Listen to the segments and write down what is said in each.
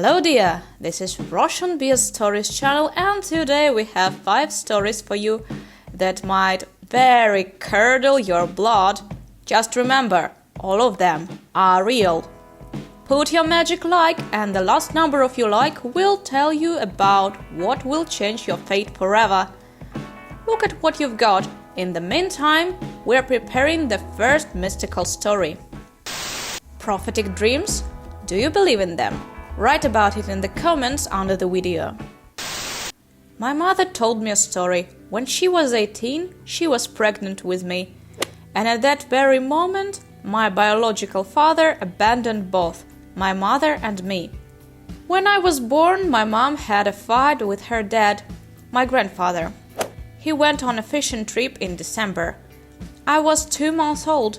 Hello dear, this is Russian Beer Stories channel and today we have 5 stories for you that might very curdle your blood. Just remember, all of them are real. Put your magic like and the last number of your like will tell you about what will change your fate forever. Look at what you've got. In the meantime, we're preparing the first mystical story. Prophetic dreams? Do you believe in them? Write about it in the comments under the video. My mother told me a story. When she was 18, she was pregnant with me. And at that very moment, my biological father abandoned both, my mother and me. When I was born, my mom had a fight with her dad, my grandfather. He went on a fishing trip in December. I was 2 months old,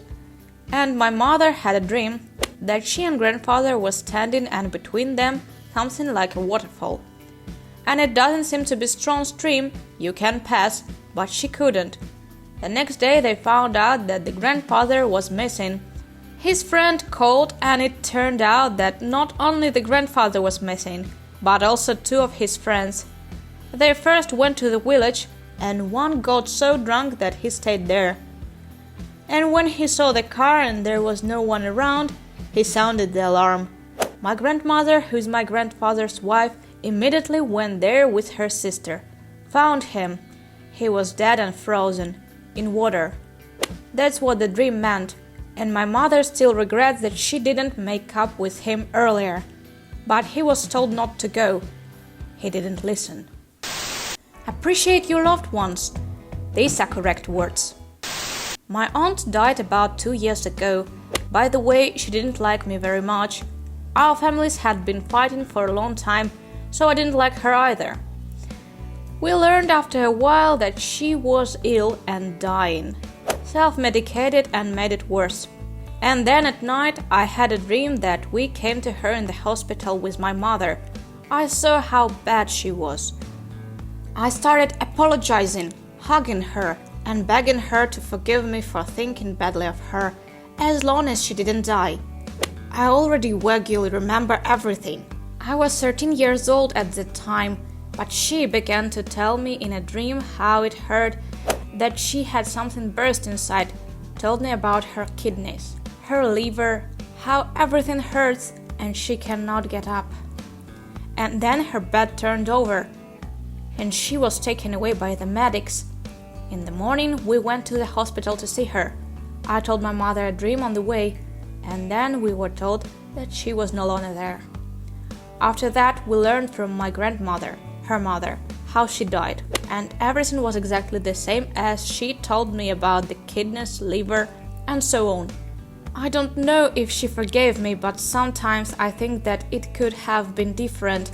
and my mother had a dream that she and grandfather were standing and between them something like a waterfall. And it doesn't seem to be strong stream, you can pass, but she couldn't. The next day they found out that the grandfather was missing. His friend called and it turned out that not only the grandfather was missing, but also 2 of his friends. They first went to the village and one got so drunk that he stayed there. And when he saw the car and there was no one around, he sounded the alarm. My grandmother, who is my grandfather's wife, immediately went there with her sister. Found him. He was dead and frozen, in water. That's what the dream meant, and my mother still regrets that she didn't make up with him earlier. But he was told not to go. He didn't listen. Appreciate your loved ones. These are correct words. My aunt died about 2 years ago. By the way, she didn't like me very much. Our families had been fighting for a long time, so I didn't like her either. We learned after a while that she was ill and dying. Self-medicated and made it worse. And then at night I had a dream that we came to her in the hospital with my mother. I saw how bad she was. I started apologizing, hugging her, and begging her to forgive me for thinking badly of her, as long as she didn't die. I already vaguely remember everything. I was 13 years old at the time, but she began to tell me in a dream how it hurt, that she had something burst inside, told me about her kidneys, her liver, how everything hurts and she cannot get up. And then her bed turned over, and she was taken away by the medics. In the morning, we went to the hospital to see her. I told my mother a dream on the way, and then we were told that she was no longer there. After that, we learned from my grandmother, her mother, how she died, and everything was exactly the same as she told me about the kidneys, liver, and so on. I don't know if she forgave me, but sometimes I think that it could have been different,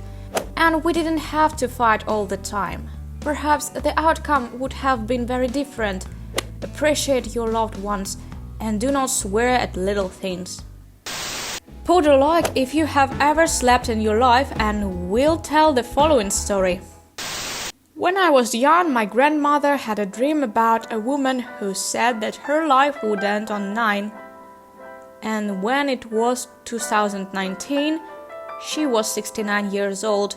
and we didn't have to fight all the time. Perhaps the outcome would have been very different. Appreciate your loved ones and do not swear at little things. Put a like if you have ever slept in your life and we'll tell the following story. When I was young, my grandmother had a dream about a woman who said that her life would end on 9. And when it was 2019, she was 69 years old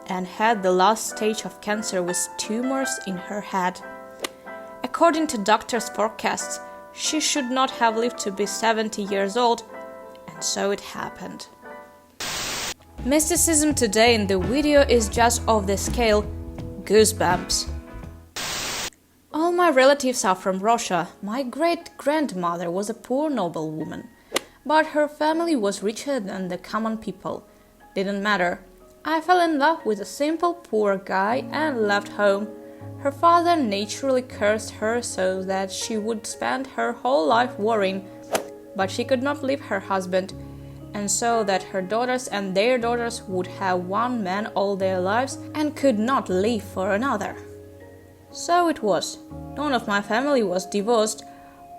and had the last stage of cancer with tumors in her head. According to doctors' forecasts, she should not have lived to be 70 years old, and so it happened. Mysticism today in the video is just off the scale. Goosebumps. All my relatives are from Russia. My great-grandmother was a poor noblewoman, but her family was richer than the common people. Didn't matter. I fell in love with a simple poor guy and left home. Her father naturally cursed her so that she would spend her whole life worrying, but she could not leave her husband, and so that her daughters and their daughters would have one man all their lives and could not live for another. So it was. None of my family was divorced,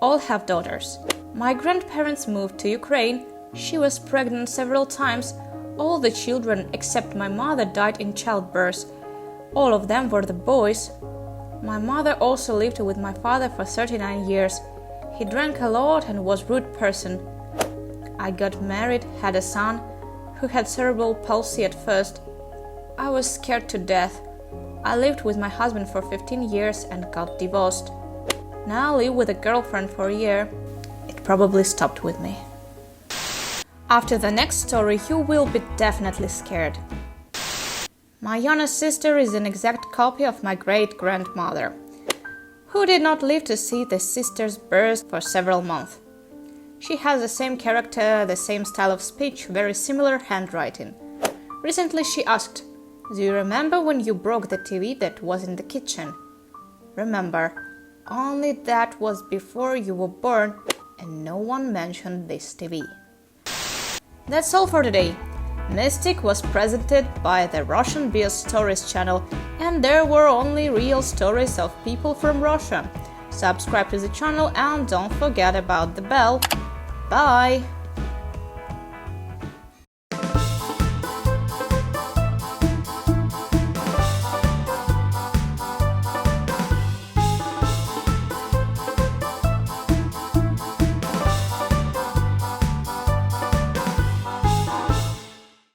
all have daughters. My grandparents moved to Ukraine. She was pregnant several times. All the children except my mother died in childbirth. All of them were the boys. My mother also lived with my father for 39 years. He drank a lot and was a rude person. I got married, had a son, who had cerebral palsy at first. I was scared to death. I lived with my husband for 15 years and got divorced. Now I live with a girlfriend for a year. It probably stopped with me. After the next story, you will be definitely scared. My youngest sister is an exact copy of my great-grandmother, who did not live to see the sister's birth for several months. She has the same character, the same style of speech, very similar handwriting. Recently she asked, "Do you remember when you broke the TV that was in the kitchen?" Remember, only that was before you were born, and no one mentioned this TV. That's all for today. Mystic was presented by the Russian Beer Stories channel, and there were only real stories of people from Russia. Subscribe to the channel and don't forget about the bell. Bye!